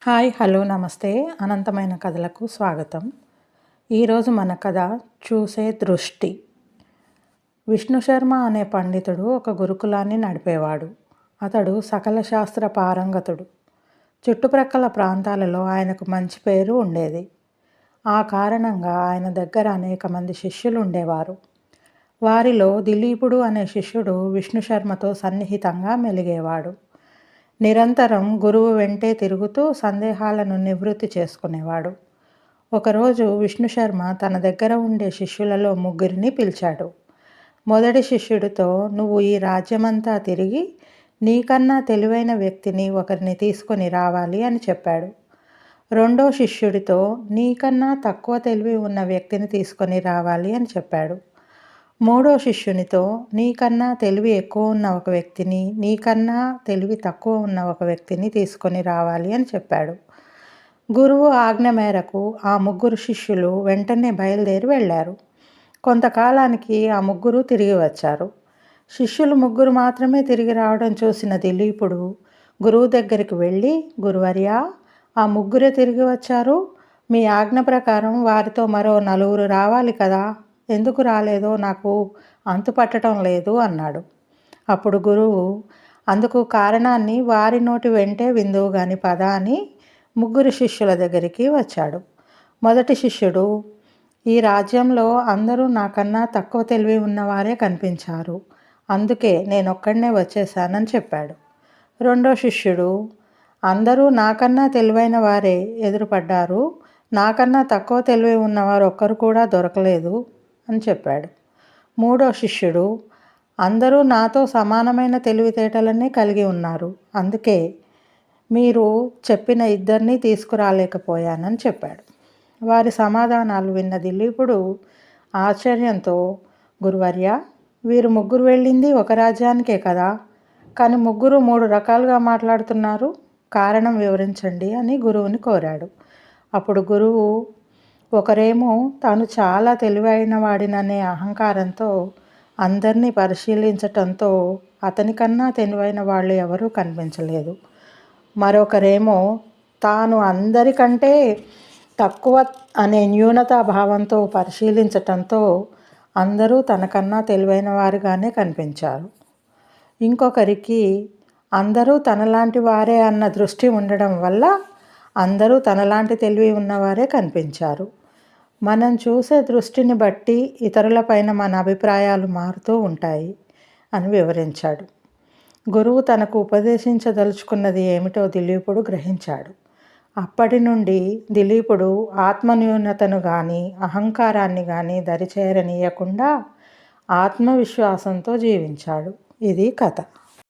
Hi hello నమస్తే అనంతమైన కథలకు స్వాగతం. ఈరోజు మన కథ చూసే దృష్టి. విష్ణు శర్మ అనే పండితుడు ఒక గురుకులాన్ని నడిపేవాడు. అతడు సకల శాస్త్ర పారంగతుడు. చుట్టుప్రక్కల ప్రాంతాలలో ఆయనకు మంచి పేరు ఉండేది. ఆ కారణంగా ఆయన దగ్గర అనేక మంది శిష్యులు ఉండేవారు. వారిలో దిలీపుడు అనే శిష్యుడు విష్ణు శర్మతో సన్నిహితంగా మెలిగేవాడు. నిరంతరం గురువు వెంటే తిరుగుతూ సందేహాలను నివృత్తి చేసుకునేవాడు. ఒకరోజు విష్ణు శర్మ తన దగ్గర ఉండే శిష్యులలో ముగ్గురిని పిలిచాడు. మొదటి శిష్యుడితో, నువ్వు ఈ రాజ్యమంతా తిరిగి నీకన్నా తెలివైన వ్యక్తిని ఒకరిని తీసుకొని రావాలి అని చెప్పాడు. రెండో శిష్యుడితో, నీకన్నా తక్కువ తెలివి ఉన్న వ్యక్తిని తీసుకొని రావాలి అని చెప్పాడు. మూడో శిష్యునితో, నీకన్నా తెలివి ఎక్కువ ఉన్న ఒక వ్యక్తిని, నీకన్నా తెలివి తక్కువ ఉన్న ఒక వ్యక్తిని తీసుకొని రావాలి అని చెప్పాడు. గురువు ఆజ్ఞ మేరకు ఆ ముగ్గురు శిష్యులు వెంటనే బయలుదేరి వెళ్ళారు. కొంతకాలానికి ఆ ముగ్గురు తిరిగి వచ్చారు. శిష్యులు ముగ్గురు మాత్రమే తిరిగి రావడం చూసిన దిలీపుడు గురువు దగ్గరికి వెళ్ళి, గురువర్యా, ఆ ముగ్గురే తిరిగి వచ్చారు. మీ ఆజ్ఞ ప్రకారం వారితో మరో 4 రావాలి కదా, ఎందుకు రాలేదో నాకు అంతుపట్టడం లేదు అన్నాడు. అప్పుడు గురువు, అందుకు కారణాన్ని వారి నోటి వెంటే విందువు గాని పద అని ముగ్గురు శిష్యుల దగ్గరికి వచ్చాడు. మొదటి శిష్యుడు, ఈ రాజ్యంలో అందరూ నాకన్నా తక్కువ తెలివి ఉన్నవారే కనిపించారు, అందుకే నేనొక్కడనే వచ్చేసానని చెప్పాడు. రెండో శిష్యుడు, అందరూ నాకన్నా తెలివైన వారే ఎదురుపడ్డారు, నాకన్నా తక్కువ తెలివి ఉన్నవారు ఒక్కరు కూడా దొరకలేదు అని చెప్పాడు. మూడో శిష్యుడు, అందరూ నాతో సమానమైన తెలివితేటలనే కలిగి ఉన్నారు, అందుకే మీరు చెప్పిన ఇద్దరిని తీసుకురాలేకపోయానని చెప్పాడు. వారి సమాధానాలు విన్న దిలీపుడు ఆశ్చర్యంతో, గురువర్య, వీరు ముగ్గురు వెళ్ళింది ఒక రాజ్యానికే కదా, కానీ ముగ్గురు 3 రకాలుగా మాట్లాడుతున్నారు, కారణం వివరించండి అని గురువుని కోరాడు. అప్పుడు గురువు, ఒకరేమో తాను చాలా తెలివైన వాడిననే అహంకారంతో అందరినీ పరిశీలించటంతో అతనికన్నా తెలివైన వాళ్ళు ఎవరూ కనిపించలేదు. మరొకరేమో తాను అందరికంటే తక్కువ అనే న్యూనతా భావంతో పరిశీలించటంతో అందరూ తనకన్నా తెలివైన వారుగానే కనిపించారు. ఇంకొకరికి అందరూ తనలాంటి వారే అన్న దృష్టి ఉండడం వల్ల అందరూ తనలాంటి తెలివి ఉన్నవారే కనిపించారు. మనం చూసే దృష్టిని బట్టి ఇతరులపైన మన అభిప్రాయాలు మారుతూ ఉంటాయి అని వివరించాడు. గురువు తనకు ఉపదేశించదలుచుకున్నది ఏమిటో దిలీపుడు గ్రహించాడు. అప్పటి నుండి దిలీపుడు ఆత్మన్యూనతను కానీ అహంకారాన్ని కానీ దరిచేరనీయకుండా ఆత్మవిశ్వాసంతో జీవించాడు. ఇది కథ.